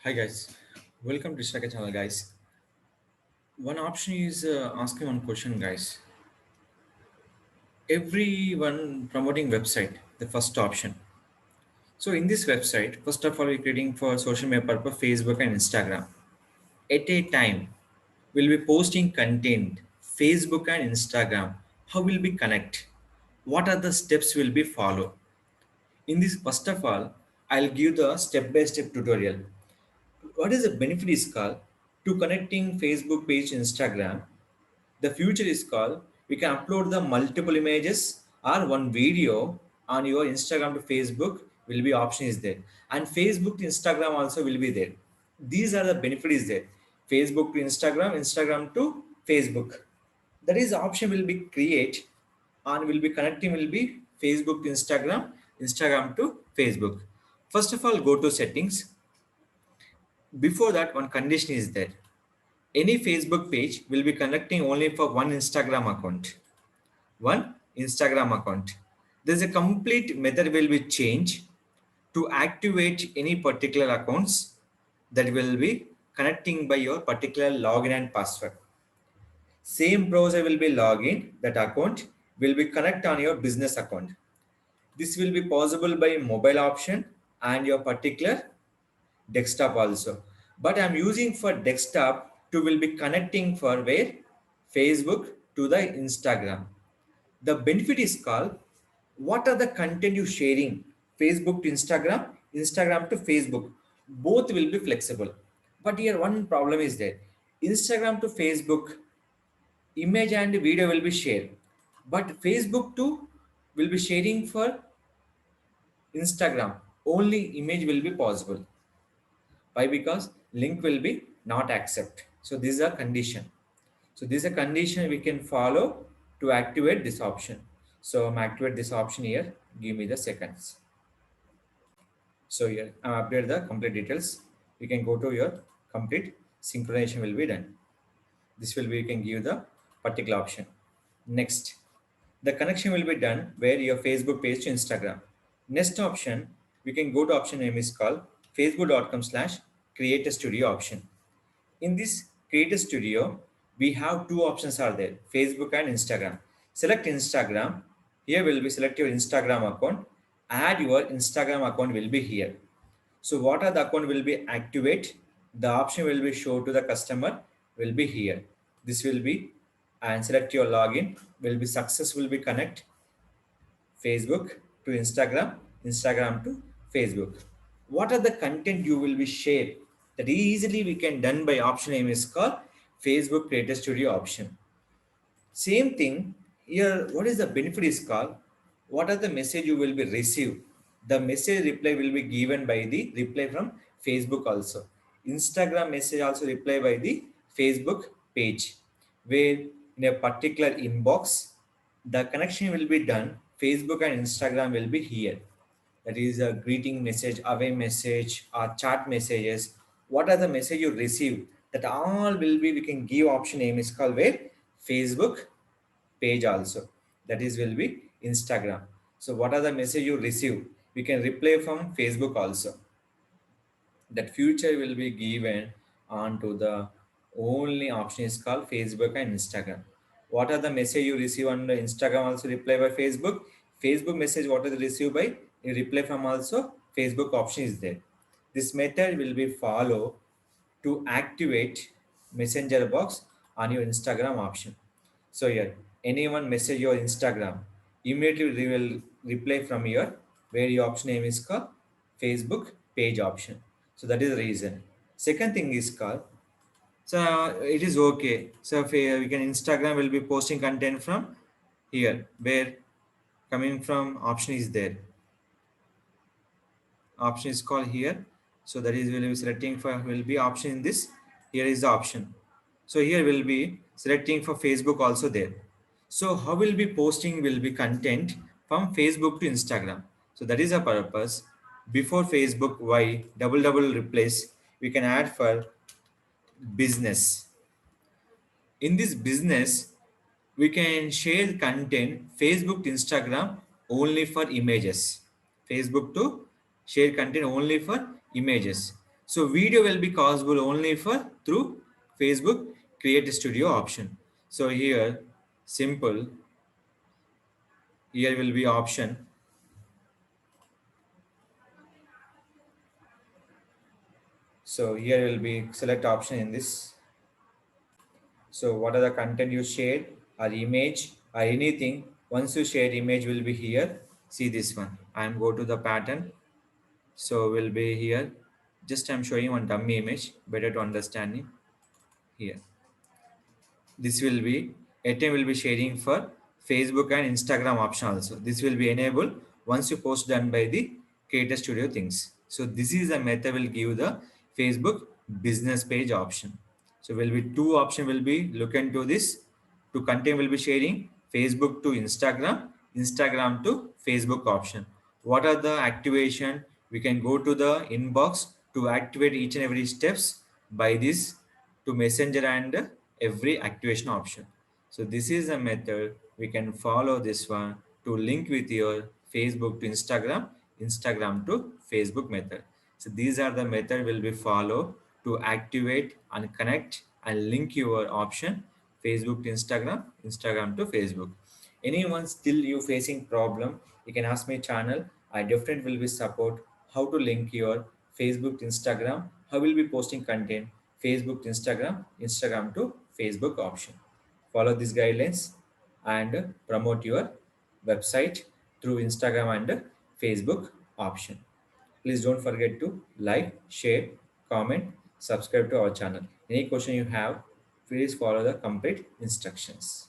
Hi guys, welcome to Shaka channel guys. One option is asking one question guys. Everyone promoting website, the first option. So in this website, first of all, we're creating for social media purpose Facebook and Instagram. At a time, we'll be posting content, Facebook and Instagram. How will we connect? What are the steps will be follow? In this, first of all, I'll give the step-by-step tutorial. What is the benefit is called to connecting Facebook page, Instagram. The future is called we can upload the multiple images or one video on your Instagram to Facebook will be option is there, and Facebook to Instagram also will be there. These are the benefits there. Facebook to Instagram, Instagram to Facebook. That is option will be create and will be connecting will be Facebook to Instagram, Instagram to Facebook. First of all, go to settings. Before that, one condition is there. Any Facebook page will be connecting only for one Instagram account. One Instagram account. There's a complete method will be changed to activate any particular accounts that will be connecting by your particular login and password. Same browser will be login, that account will be connect on your business account. This will be possible by mobile option and your particular desktop also, but I'm using for desktop to will be connecting for where Facebook to the Instagram. The benefit is called what are the content you sharing, Facebook to Instagram, Instagram to Facebook, both will be flexible. But here one problem is there. Instagram to Facebook, image and video will be shared, but Facebook to will be sharing for Instagram, only image will be possible. Why? Because link will be not accept. So this is a condition. So this is a condition we can follow to activate this option. So I'm activate this option here. Give me the seconds. So here I update the complete details. You can go to your complete synchronization will be done. This will be you can give the particular option. Next, the connection will be done where your Facebook page to Instagram. Next option, we can go to option name is called facebook.com/ create a studio option. In this create a studio, we have two options are there, Facebook and Instagram. Select Instagram. Here will be select your Instagram account. Add your Instagram account will be here. So what are the account will be activate? The option will be show to the customer will be here. This will be and select your login will be success will be connect Facebook to Instagram, Instagram to Facebook. What are the content you will be share that easily we can done by option name is called Facebook Creator Studio option. Same thing here. What is the benefit is called? What are the message you will be receive? The message reply will be given by the reply from Facebook also. Instagram message also reply by the Facebook page, where in a particular inbox, the connection will be done. Facebook and Instagram will be here. That is a greeting message, away message, or chat messages. What are the message you receive? That all will be we can give option name is called where Facebook page also. That is will be Instagram. So what are the message you receive? We can reply from Facebook also. That future will be given onto the only option is called Facebook and Instagram. What are the message you receive on the Instagram also reply by Facebook? Facebook message what is received by you reply from also Facebook option is there. This method will be follow to activate messenger box on your Instagram option. So here, anyone message your Instagram, immediately they will reply from here where your option name is called Facebook page option. So that is the reason. Second thing is called, so it is okay. So if we can Instagram will be posting content from here where coming from option is there. Option is called here. So that is will be selecting for will be option in this. Here is the option. So here will be selecting for Facebook also there. So how will be posting will be content from Facebook to Instagram. So that is a purpose. Before Facebook, why double replace we can add for business. In this business, we can share content Facebook to Instagram only for images. Facebook to share content only for images. So video will be possible only for through Facebook Create Studio option. So here, simple, here will be option. So here will be select option in this. So what are the content you shared or image or anything. Once you share image will be here. See this one. I am go to the pattern. So will be here. Just I'm showing one dummy image. Better to understand it here. This will be ATM will be sharing for Facebook and Instagram option also. This will be enabled once you post done by the Creator Studio things. So this is the method will give the Facebook business page option. So will be two option will be look into this. To content will be sharing Facebook to Instagram, Instagram to Facebook option. What are the activation? We can go to the inbox to activate each and every steps by this to messenger and every activation option. So this is a method we can follow this one to link with your Facebook to Instagram, Instagram to Facebook method. So these are the method will be follow to activate and connect and link your option Facebook to Instagram, Instagram to Facebook. Anyone still you facing problem, you can ask my channel. I definitely will be support how to link your Facebook to Instagram, how will be posting content Facebook to Instagram, Instagram to Facebook option. Follow these guidelines and promote your website through Instagram and Facebook option. Please don't forget to like, share, comment, subscribe to our channel. Any question you have, please follow the complete instructions.